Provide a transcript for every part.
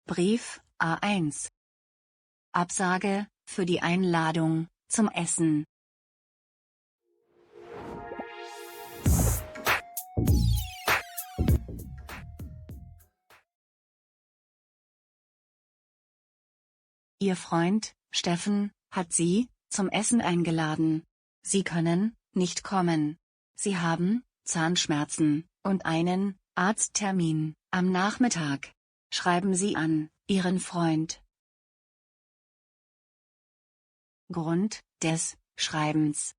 Brief A1. Absage für die Einladung zum Essen. Ihr Freund, Steffen, hat Sie zum Essen eingeladen. Sie können nicht kommen. Sie haben Zahnschmerzen und einen Arzttermin am Nachmittag. Schreiben Sie an Ihren Freund. Grund des Schreibens.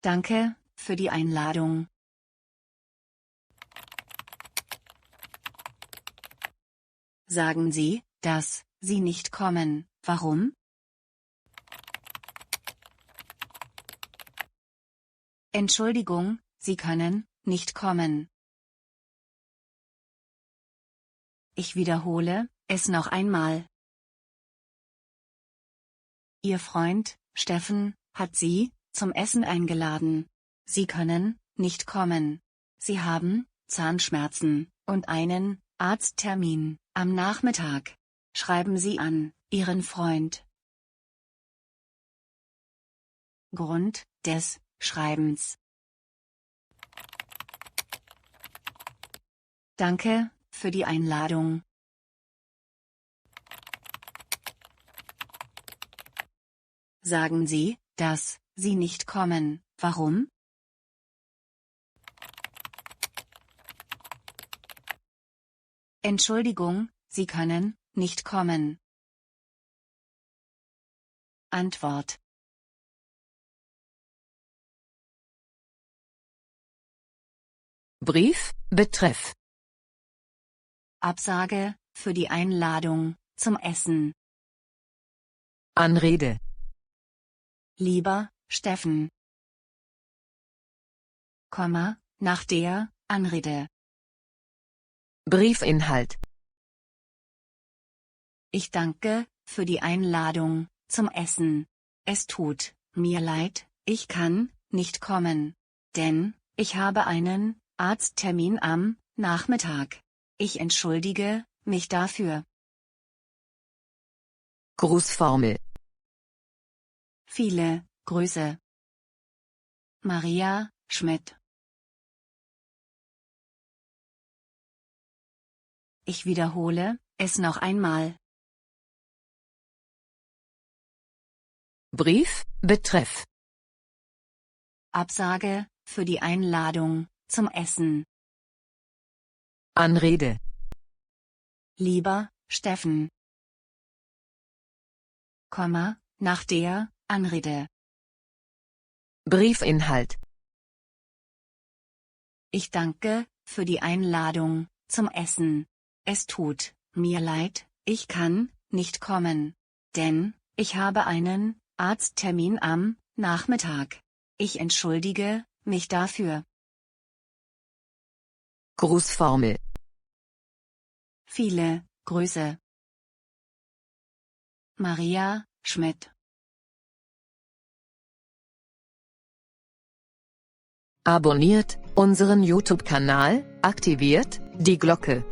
Danke für die Einladung. Sagen Sie, dass Sie nicht kommen. Warum? Entschuldigung, Sie können nicht kommen. Ich wiederhole es noch einmal. Ihr Freund, Steffen, hat Sie zum Essen eingeladen. Sie können nicht kommen. Sie haben Zahnschmerzen und einen Arzttermin am Nachmittag. Schreiben Sie an Ihren Freund. Grund des Schreibens. Danke für die Einladung. Sagen Sie, dass Sie nicht kommen. Warum? Entschuldigung, Sie können nicht kommen. Antwort. Brief, Betreff. Absage für die Einladung zum Essen. Anrede. Lieber Steffen. Komma, nach der Anrede. Briefinhalt. Ich danke für die Einladung zum Essen. Es tut mir leid, ich kann nicht kommen. Denn ich habe einen Arzttermin am Nachmittag. Ich entschuldige mich dafür. Grußformel. Viele Grüße. Maria Schmidt. Ich wiederhole es noch einmal. Brief, Betreff. Absage für die Einladung zum Essen. Anrede. Lieber Steffen. Komma, nach der Anrede. Briefinhalt. Ich danke für die Einladung zum Essen. Es tut mir leid, ich kann nicht kommen. Denn ich habe einen Arzttermin am Nachmittag. Ich entschuldige mich dafür. Grußformel. Viele Grüße. Maria Schmidt. Abonniert unseren YouTube-Kanal, aktiviert die Glocke.